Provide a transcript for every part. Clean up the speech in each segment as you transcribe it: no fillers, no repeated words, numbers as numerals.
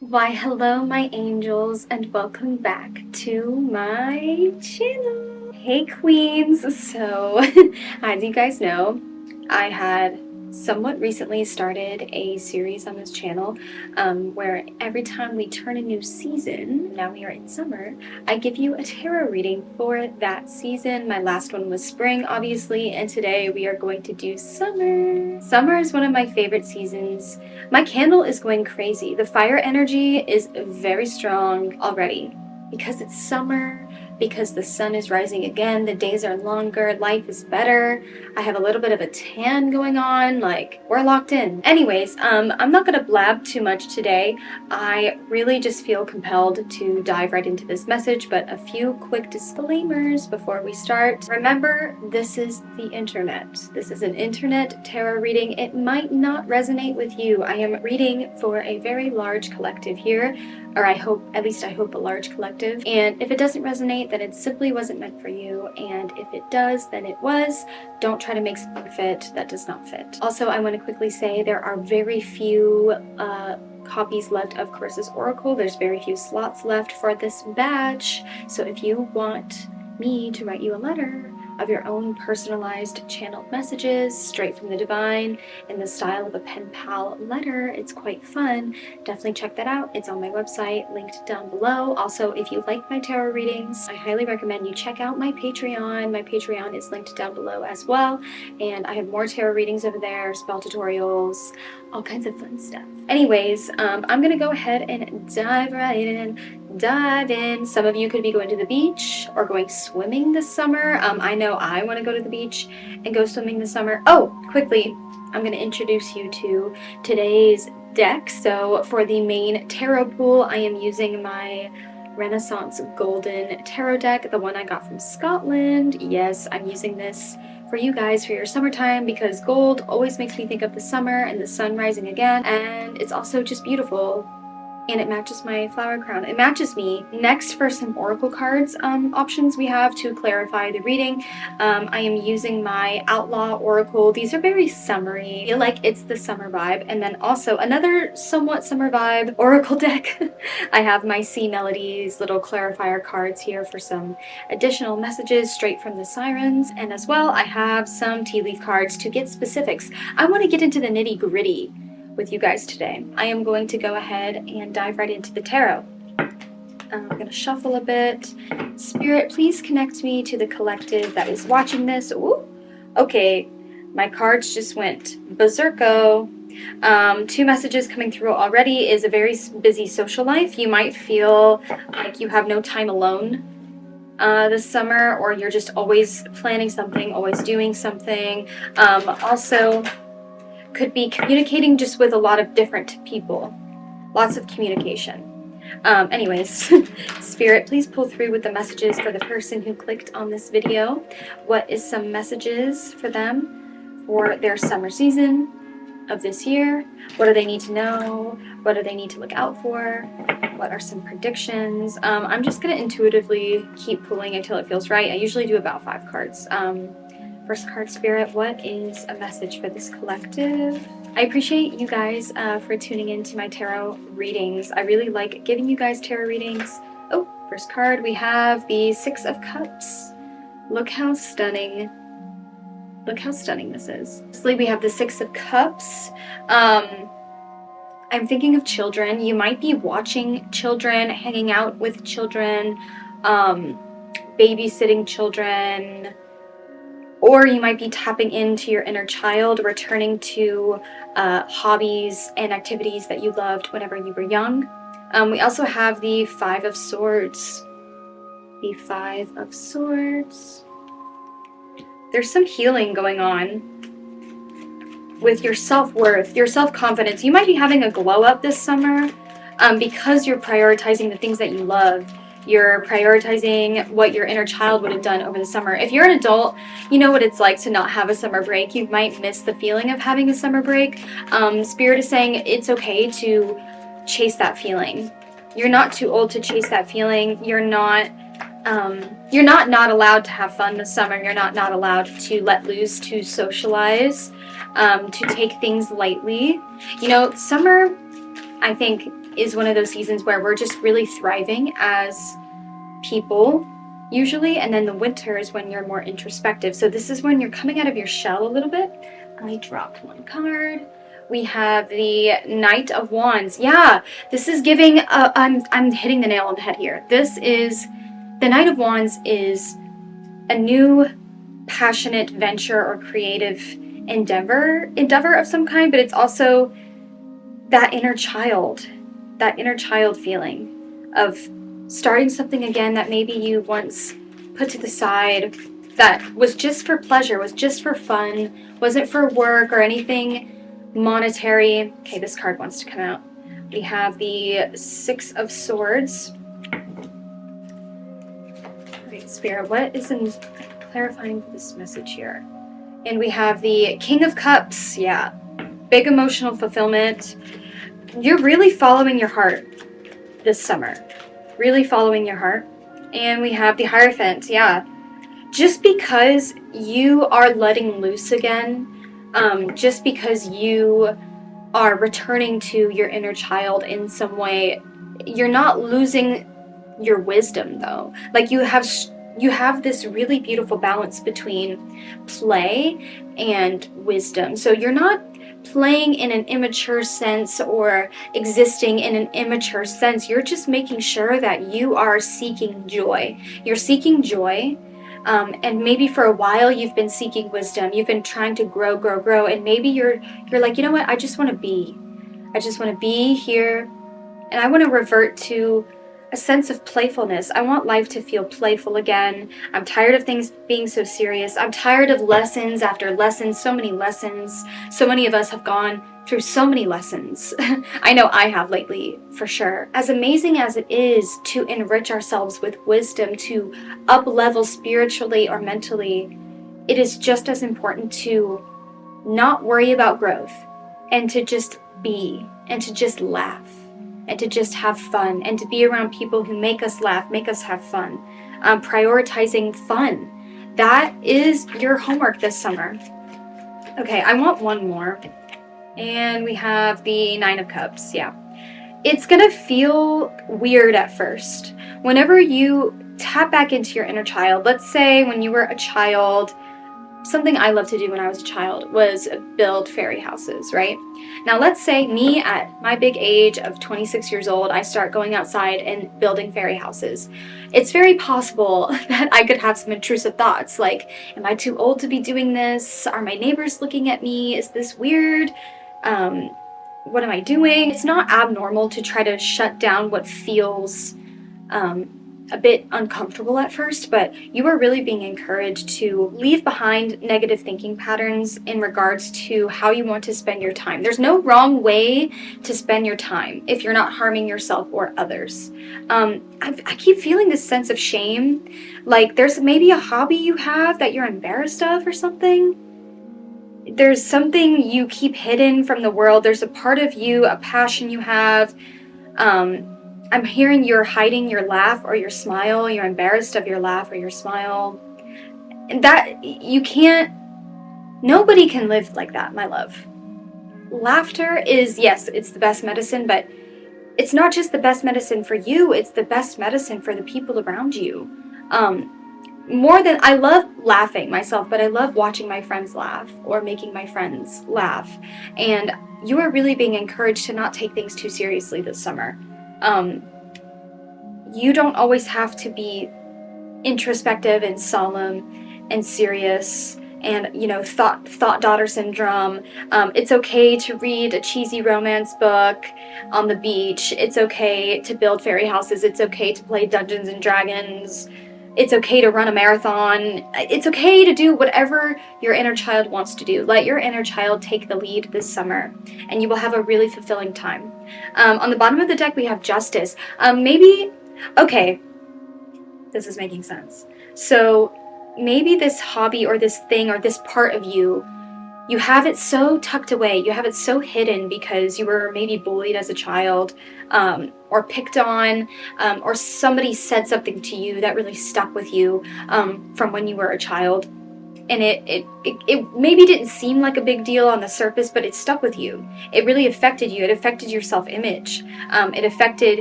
Why, hello, my angels, and welcome back to my channel. Hey, queens! So, as you guys know, I had somewhat recently started a series on this channel where every time we turn a new season, now we are in summer, I give you a tarot reading for that season. My last one was spring, obviously, and today we are going to do summer. Summer is one of my favorite seasons. My candle is going crazy. The fire energy is very strong already because it's summer, because the sun is rising again, the days are longer, life is better. I have a little bit of a tan going on, like we're locked in. Anyways, I'm not gonna blab too much today. I really just feel compelled to dive right into this message, but a few quick disclaimers before we start. Remember, this is the internet. This is an internet tarot reading. It might not resonate with you. I am reading for a very large collective here, or I hope a large collective. And if it doesn't resonate, then it simply wasn't meant for you. And if it does, then it was. Don't try to make something fit that does not fit. Also, I want to quickly say there are very few copies left of Carissa's Oracle. There's very few slots left for this batch. So if you want me to write you a letter of your own personalized channeled messages straight from the divine in the style of a pen pal letter, it's quite fun. Definitely check that out. It's on my website, linked down below. Also, if you like my tarot readings, I highly recommend you check out my Patreon. My Patreon is linked down below as well, and I have more tarot readings over there, spell tutorials, all kinds of fun stuff. Anyways, I'm gonna go ahead and dive right in. Some of you could be going to the beach or going swimming this summer. I know I want to go to the beach and go swimming this summer. Oh, quickly, I'm going to introduce you to today's deck. So for the main tarot pool, I am using my Renaissance Golden Tarot deck, the one I got from Scotland. Yes, I'm using this for you guys for your summertime because gold always makes me think of the summer and the sun rising again, and it's also just beautiful. And it matches my flower crown. It matches me. Next, for some oracle cards options we have to clarify the reading, I am using my Outlaw Oracle. These are very summery. I feel like it's the summer vibe. And then also another somewhat summer vibe oracle deck. I have my Sea Melodies little clarifier cards here for some additional messages straight from the sirens. And as well, I have some tea leaf cards to get specifics. I want to get into the nitty-gritty with you guys today. I am going to go ahead and dive right into the tarot. I'm going to shuffle a bit. Spirit, please connect me to the collective that is watching this. Ooh, okay, my cards just went berserko. 2 messages coming through already is a very busy social life. You might feel like you have no time alone this summer, or you're just always planning something, always doing something. Also, could be communicating just with a lot of different people. Lots of communication. Anyways, Spirit, please pull through with the messages for the person who clicked on this video. What is some messages for them for their summer season of this year? What do they need to know? What do they need to look out for? What are some predictions? I'm just going to intuitively keep pulling until it feels right. I usually do about 5 cards. First card, Spirit, what is a message for this collective? I appreciate you guys for tuning into my tarot readings. I really like giving you guys tarot readings. Oh, first card, we have the 6 of Cups. Look how stunning. Look how stunning this is. Firstly, we have the 6 of Cups. I'm thinking of children. You might be watching children, hanging out with children, babysitting children, or you might be tapping into your inner child, returning to hobbies and activities that you loved whenever you were young. We also have the 5 of Swords. The 5 of Swords. There's some healing going on with your self-worth, your self-confidence. You might be having a glow-up this summer because you're prioritizing the things that you love. You're prioritizing what your inner child would have done over the summer. If you're an adult, you know what it's like to not have a summer break. You might miss the feeling of having a summer break. Spirit is saying it's okay to chase that feeling. You're not too old to chase that feeling. You're not allowed to have fun this summer. You're not allowed to let loose, to socialize, to take things lightly. You know, summer, I think, is one of those seasons where we're just really thriving as people usually, and then the winter is when you're more introspective. So this is when you're coming out of your shell a little bit. I dropped one card. We have the Knight of Wands. Yeah, this is giving, I'm hitting the nail on the head here. This is, the Knight of Wands is a new passionate venture or creative endeavor of some kind, but it's also that inner child feeling of starting something again that maybe you once put to the side, that was just for pleasure, was just for fun, wasn't for work or anything monetary. Okay, this card wants to come out. We have the Six of Swords. Great Spirit, what is in clarifying this message here? And we have the King of Cups. Yeah, big emotional fulfillment. You're really following your heart this summer. Really following your heart. And we have the Hierophant. Yeah, just because you are letting loose again, just because you are returning to your inner child in some way, you're not losing your wisdom though. Like you have this really beautiful balance between play and wisdom. So you're not playing in an immature sense or existing in an immature sense. You're just making sure that you are seeking joy. You're seeking joy. And maybe for a while you've been seeking wisdom. You've been trying to grow, and maybe you're like, you know what? I just want to be. I just want to be here, and I want to revert to a sense of playfulness. I want life to feel playful again. I'm tired of things being so serious. I'm tired of lessons after lessons, so many lessons. So many of us have gone through so many lessons. I know I have lately, for sure. As amazing as it is to enrich ourselves with wisdom, to up-level spiritually or mentally, it is just as important to not worry about growth and to just be and to just laugh and to just have fun and to be around people who make us laugh, make us have fun. Prioritizing fun. That is your homework this summer. Okay, I want one more. And we have the Nine of Cups. Yeah. It's gonna feel weird at first. Whenever you tap back into your inner child, let's say when you were a child, something I loved to do when I was a child was build fairy houses, right? Now let's say me at my big age of 26 years old, I start going outside and building fairy houses. It's very possible that I could have some intrusive thoughts like, am I too old to be doing this? Are my neighbors looking at me? Is this weird? What am I doing? It's not abnormal to try to shut down what feels a bit uncomfortable at first, but you are really being encouraged to leave behind negative thinking patterns in regards to how you want to spend your time. There's no wrong way to spend your time if you're not harming yourself or others. I keep feeling this sense of shame, like there's maybe a hobby you have that you're embarrassed of or something. There's something you keep hidden from the world. There's a part of you, a passion you have. I'm hearing you're hiding your laugh or your smile. You're embarrassed of your laugh or your smile. And that, you can't, nobody can live like that, my love. Laughter is, yes, it's the best medicine, but it's not just the best medicine for you, it's the best medicine for the people around you. More than, I love laughing myself, but I love watching my friends laugh or making my friends laugh. And you are really being encouraged to not take things too seriously this summer. You don't always have to be introspective and solemn and serious and, you know, thought daughter syndrome. It's okay to read a cheesy romance book on the beach. It's okay to build fairy houses. It's okay to play Dungeons and Dragons. It's okay to run a marathon. It's okay to do whatever your inner child wants to do. Let your inner child take the lead this summer, and you will have a really fulfilling time. On the bottom of the deck, we have Justice. Okay, this is making sense. So maybe this hobby or this thing or this part of you, you have it so tucked away, you have it so hidden because you were maybe bullied as a child, or picked on, or somebody said something to you that really stuck with you from when you were a child. and it maybe didn't seem like a big deal on the surface, but it stuck with you. It really affected you. It affected your self-image. It affected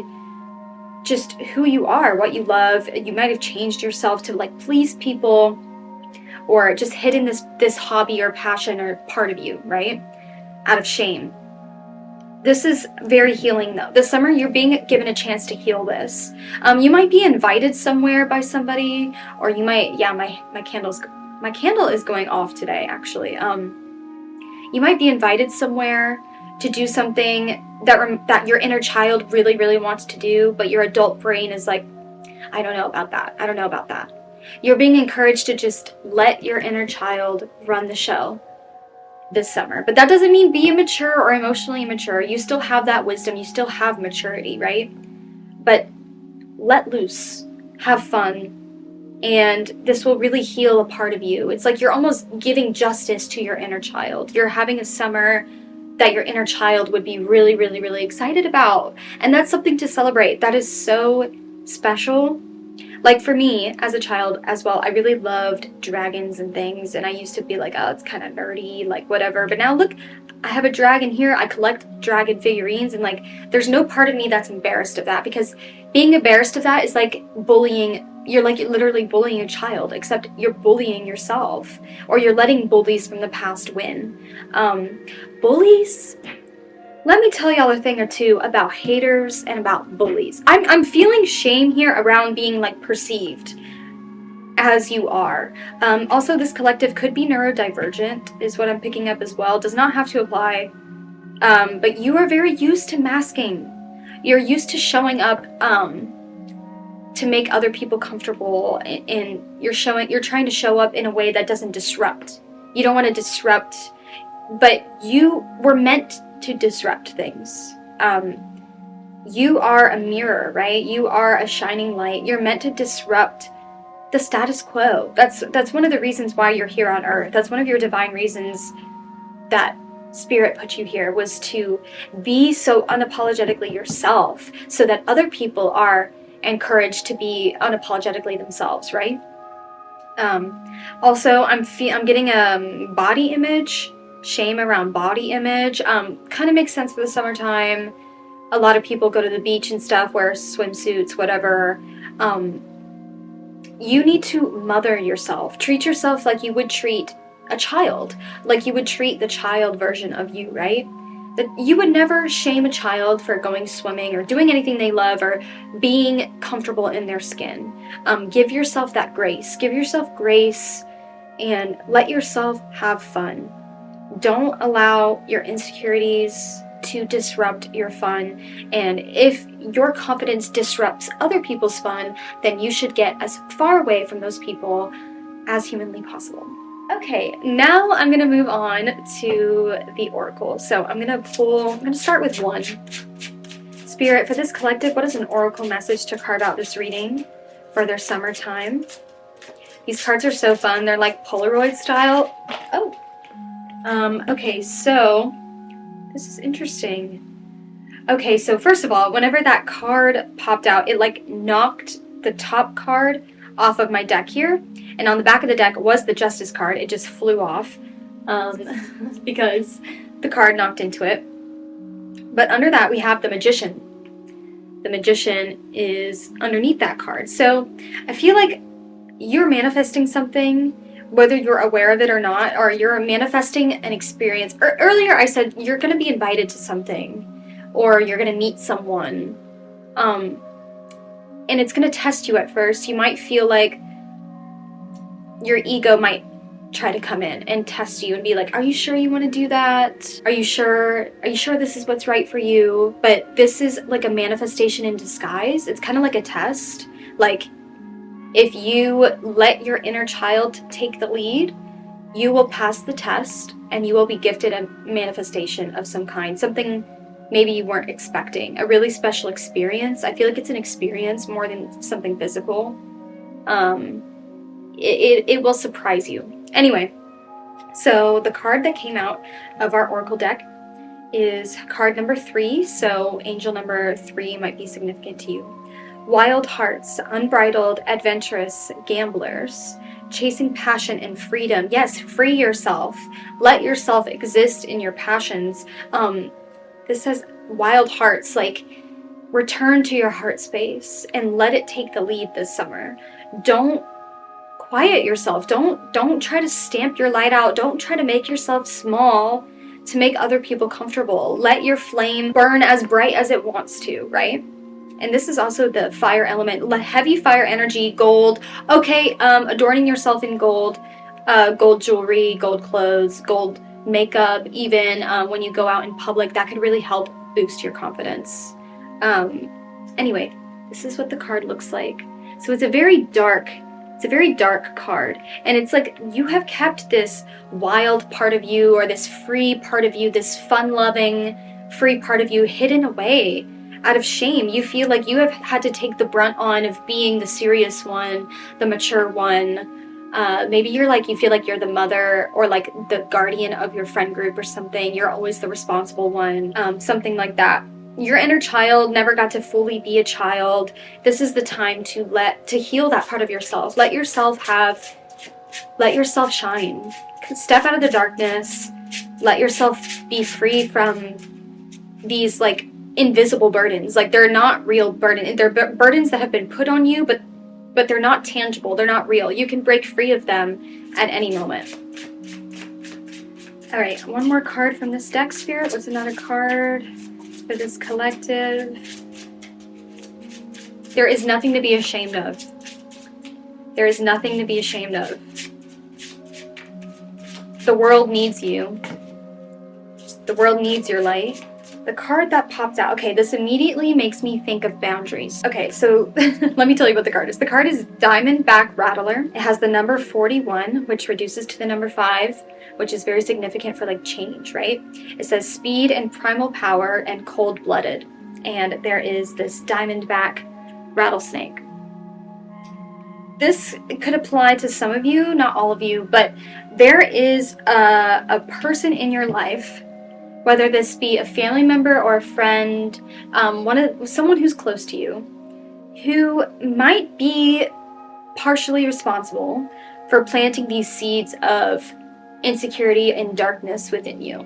just who you are, what you love. You might have changed yourself to like please people, or just hidden this hobby or passion or part of you, right? Out of shame. This is very healing though. This summer you're being given a chance to heal this. You might be invited somewhere by somebody, or you might, yeah, my candle is going off today actually. You might be invited somewhere to do something that your inner child really, really wants to do, but your adult brain is like, I don't know about that. I don't know about that. You're being encouraged to just let your inner child run the show this summer. But that doesn't mean be immature or emotionally immature. You still have that wisdom. You still have maturity, right? But let loose. Have fun. And this will really heal a part of you. It's like you're almost giving justice to your inner child. You're having a summer that your inner child would be really, really, really excited about. And that's something to celebrate. That is so special. Like for me as a child as well, I really loved dragons and things, and I used to be like, oh, it's kind of nerdy, like whatever. But now look, I have a dragon here. I collect dragon figurines, and like there's no part of me that's embarrassed of that, because being embarrassed of that is like bullying. You're like literally bullying a child, except you're bullying yourself, or you're letting bullies from the past win. Bullies, let me tell y'all a thing or two about haters and about bullies. I'm feeling shame here around being like perceived as you are. Also, this collective could be neurodivergent is what I'm picking up as well. Does not have to apply. But you are very used to masking. You're used to showing up to make other people comfortable, and you're trying to show up in a way that doesn't disrupt. You don't want to disrupt, but you were meant to disrupt things. You are a mirror, right? You are a shining light. You're meant to disrupt the status quo. That's one of the reasons why you're here on earth. That's one of your divine reasons that Spirit put you here, was to be so unapologetically yourself, so that other people are encouraged to be unapologetically themselves, right? Also, I'm getting a body image. Shame around body image kind of makes sense for the summertime. A lot of people go to the beach and stuff, wear swimsuits, whatever. You need to mother yourself. Treat yourself like you would treat a child, like you would treat the child version of you, right? That you would never shame a child for going swimming or doing anything they love or being comfortable in their skin. Give yourself that grace. Give yourself grace and let yourself have fun. Don't allow your insecurities to disrupt your fun. And if your confidence disrupts other people's fun, then you should get as far away from those people as humanly possible. Okay, now I'm gonna move on to the oracle. So I'm gonna start with one. Spirit, for this collective, what is an oracle message to carve out this reading for their summertime? These cards are so fun. They're like Polaroid style. Oh. Okay, so this is interesting. Okay, so first of all, whenever that card popped out, it like knocked the top card off of my deck here, and on the back of the deck was the Justice card. It just flew off because the card knocked into it. But under that we have the Magician. The Magician is underneath that card. So I feel like you're manifesting something, whether you're aware of it or not, or you're manifesting an experience. Earlier I said you're going to be invited to something, or you're going to meet someone, and it's going to test you at first. You might feel like your ego might try to come in and test you and be like, are you sure you want to do that? Are you sure this is what's right for you? But this is like a manifestation in disguise. It's kind of like a test. Like, if you let your inner child take the lead, you will pass the test and you will be gifted a manifestation of some kind, something maybe you weren't expecting, a really special experience. I feel like it's an experience more than something physical. It will surprise you. Anyway, so the card that came out of our oracle deck is card number 3. So angel number 3 might be significant to you. wild hearts, unbridled, adventurous gamblers, chasing passion and freedom. Yes, free yourself. Let yourself exist in your passions. This says wild hearts, like return to your heart space and let it take the lead this summer. Don't quiet yourself. Don't try to stamp your light out. Don't try to make yourself small to make other people comfortable. Let your flame burn as bright as it wants to, right? And this is also the fire element. Heavy fire energy, gold. Okay, adorning yourself in gold, gold jewelry, gold clothes, gold makeup, even when you go out in public, that could really help boost your confidence. Anyway, this is what the card looks like. So it's a very dark card, and it's like you have kept this wild part of you, or this free part of you, this fun-loving, free part of you hidden away out of shame. You feel like you have had to take the brunt on of being the serious one, the mature one. Maybe you feel like you're the mother or like the guardian of your friend group or something. You're always the responsible one, something like that. Your inner child never got to fully be a child. This is the time to heal that part of yourself. Let yourself shine. Step out of the darkness. Let yourself be free from these like invisible burdens. Like they're not real burdens. They're burdens that have been put on you, but they're not tangible. They're not real. You can break free of them at any moment. All right, one more card from this deck, Spirit. What's another card for this collective? There is nothing to be ashamed of. There is nothing to be ashamed of. The world needs you. The world needs your light. The card that popped out, okay, this immediately makes me think of boundaries. Okay, so let me tell you what the card is. The card is Diamondback Rattler. It has the number 41, which reduces to the number 5, which is very significant for like change, right? It says speed and primal power and cold-blooded. And there is this Diamondback rattlesnake. This could apply to some of you, not all of you, but there is a person in your life, whether this be a family member or a friend, someone who's close to you, who might be partially responsible for planting these seeds of insecurity and darkness within you.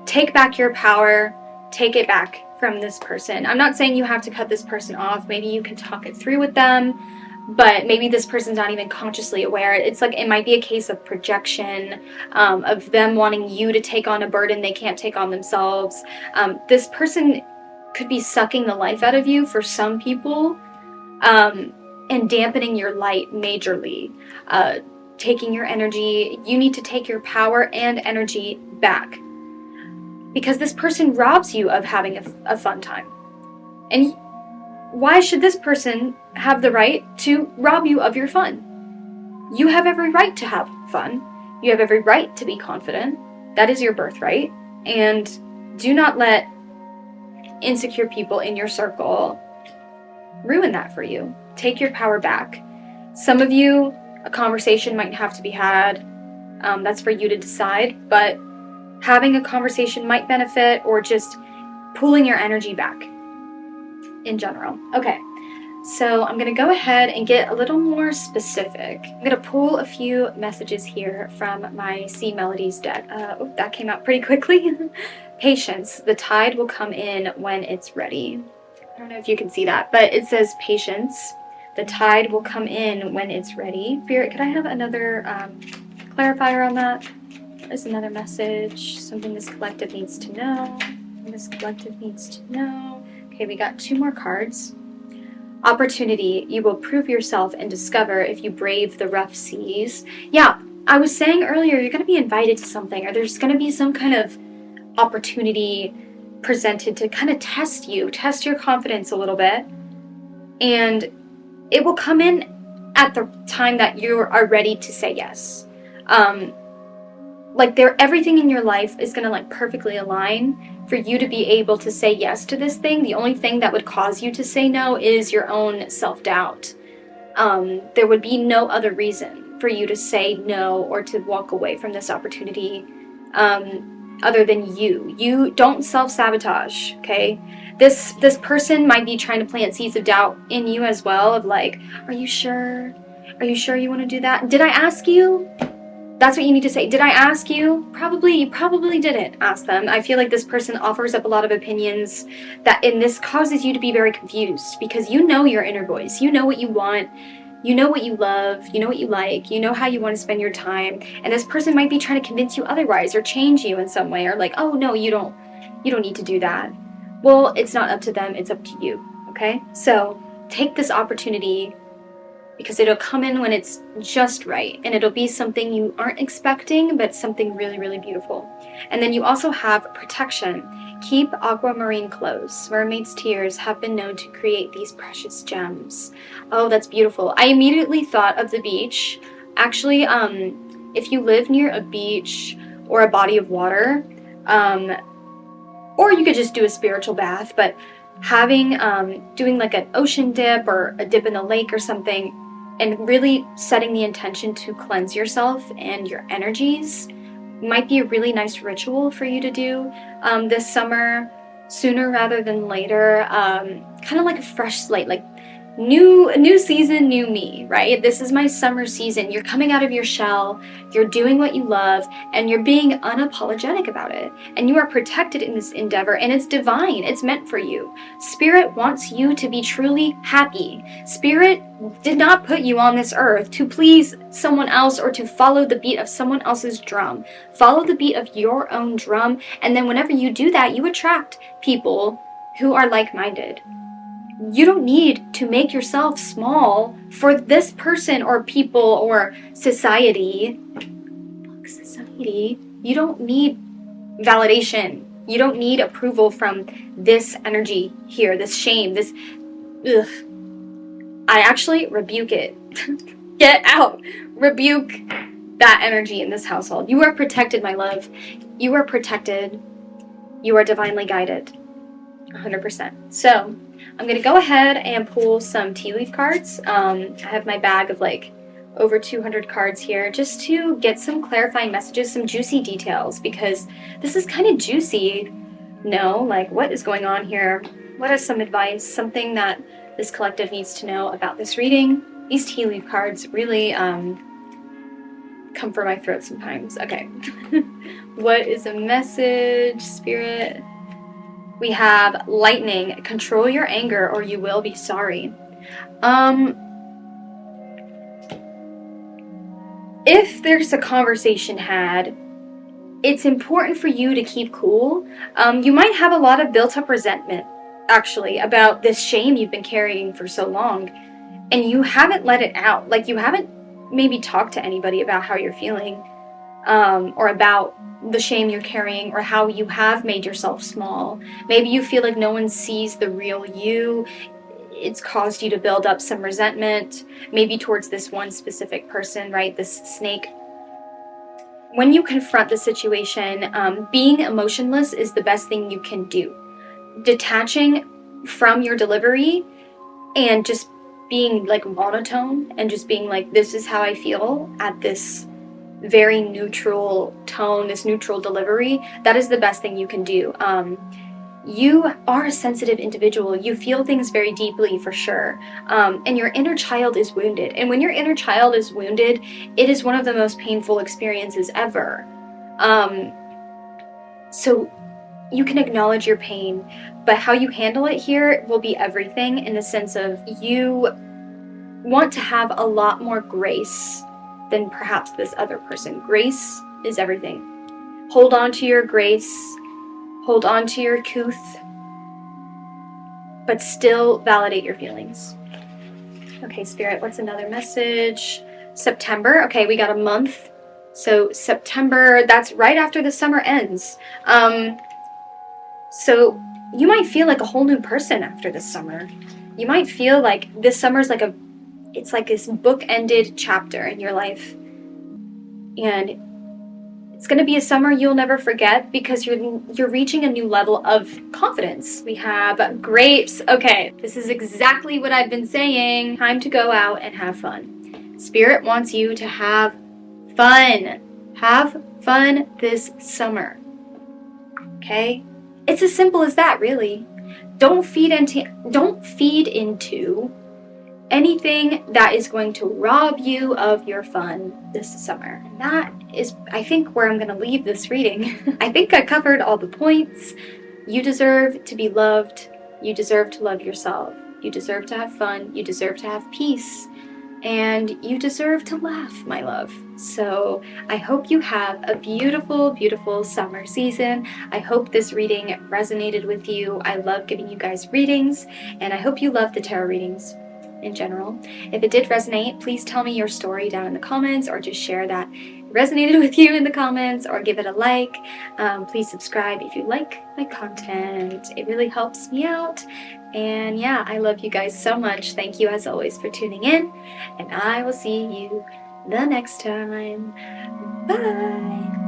Take back your power. Take it back from this person. I'm not saying you have to cut this person off. Maybe you can talk it through with them, but maybe this person's not even consciously aware. It's like it might be a case of projection, of them wanting you to take on a burden they can't take on themselves. This person could be sucking the life out of you for some people, and dampening your light majorly, taking your energy. You need to take your power and energy back, because this person robs you of having a fun time. And why should this person have the right to rob you of your fun? You have every right to have fun. You have every right to be confident. That is your birthright. And do not let insecure people in your circle ruin that for you. Take your power back. Some of you, a conversation might have to be had. That's for you to decide, but having a conversation might benefit, or just pulling your energy back in general. Okay, so I'm going to go ahead and get a little more specific. I'm going to pull a few messages here from my C Melodies deck. Oh, that came out pretty quickly. Patience. The tide will come in when it's ready. I don't know if you can see that, but it says patience. The tide will come in when it's ready. Spirit, could I have another clarifier on that? There's another message. Something this collective needs to know. This collective needs to know. Okay, we got 2 more cards. Opportunity. You will prove yourself and discover if you brave the rough seas. Yeah, I was saying earlier, you're going to be invited to something, or there's going to be some kind of opportunity presented to kind of test your confidence a little bit. And it will come in at the time that you are ready to say yes. Everything in your life is going to like perfectly align for you to be able to say yes to this thing. The only thing that would cause you to say no is your own self-doubt. There would be no other reason for you to say no or to walk away from this opportunity. other than you. You don't self-sabotage, okay? This person might be trying to plant seeds of doubt in you as well, of like, are you sure? Are you sure you want to do that? Did I ask you? That's what you need to say. Did I ask you? You probably didn't ask them. I feel like this person offers up a lot of opinions and this causes you to be very confused because you know your inner voice. You know what you want. You know what you love. You know what you like. You know how you want to spend your time. And this person might be trying to convince you otherwise or change you in some way, or like, oh no, you don't need to do that. Well, it's not up to them. It's up to you. Okay? So take this opportunity, because it'll come in when it's just right, and it'll be something you aren't expecting, but something really, really beautiful. And then you also have protection. Keep aquamarine close. Mermaid's tears have been known to create these precious gems. Oh, that's beautiful. I immediately thought of the beach. Actually, if you live near a beach or a body of water, or you could just do a spiritual bath, but having, doing like an ocean dip or a dip in the lake or something, and really setting the intention to cleanse yourself and your energies might be a really nice ritual for you to do this summer, sooner rather than later. Kind of like a fresh slate, like new season, new me, right? This is my summer season. You're coming out of your shell, you're doing what you love, and you're being unapologetic about it. And you are protected in this endeavor, and it's divine. It's meant for you. Spirit wants you to be truly happy. Spirit did not put you on this earth to please someone else or to follow the beat of someone else's drum. Follow the beat of your own drum, and then whenever you do that, you attract people who are like-minded. You don't need to make yourself small for this person or people or society. You don't need validation. You don't need approval from this energy here, this shame, this ugh. I actually rebuke it. Get out. Rebuke that energy in this household. You are protected, my love. You are protected. You are divinely guided. 100%. So I'm going to go ahead and pull some tea leaf cards. I have my bag of like over 200 cards here just to get some clarifying messages, some juicy details, because this is kind of juicy. No, like what is going on here? What is some advice, something that this collective needs to know about this reading? These tea leaf cards really come for my throat sometimes. Okay. What is a message, Spirit? We have lightning. Control your anger or you will be sorry. If there's a conversation had, it's important for you to keep cool. You might have a lot of built up resentment, actually, about this shame you've been carrying for so long, and you haven't let it out. Like, you haven't maybe talked to anybody about how you're feeling, or about the shame you're carrying, or how you have made yourself small. Maybe you feel like no one sees the real you. It's caused you to build up some resentment, maybe towards this one specific person, right? This snake. When you confront the situation, being emotionless is the best thing you can do. Detaching from your delivery and just being like monotone and just being like, this is how I feel at this very neutral tone, this neutral delivery, that is the best thing you can do. You are a sensitive individual. You feel things very deeply, for sure. And your inner child is wounded. And when your inner child is wounded, it is one of the most painful experiences ever. So you can acknowledge your pain, but how you handle it here will be everything, in the sense of you want to have a lot more grace than perhaps this other person. Grace is everything. Hold on to your grace. Hold on to your couth, but still validate your feelings. Okay, Spirit, what's another message? September. Okay, we got a month. So September, that's right after the summer ends. So you might feel like a whole new person after this summer. You might feel like this summer's like it's like this book-ended chapter in your life. And it's going to be a summer you'll never forget, because you're reaching a new level of confidence. We have grapes. Okay, this is exactly what I've been saying. Time to go out and have fun. Spirit wants you to have fun. Have fun this summer. okay? It's as simple as that, really. Don't feed into anything that is going to rob you of your fun this summer. And that is, I think, where I'm going to leave this reading. I think I covered all the points. You deserve to be loved. You deserve to love yourself. You deserve to have fun. You deserve to have peace. And you deserve to laugh, my love. So I hope you have a beautiful, beautiful summer season. I hope this reading resonated with you. I love giving you guys readings, and I hope you love the tarot readings in general. If it did resonate, please tell me your story down in the comments, or just share that it resonated with you in the comments, or give it a like. Please subscribe if you like my content. It really helps me out. And yeah, I love you guys so much. Thank you as always for tuning in, and I will see you the next time. Bye!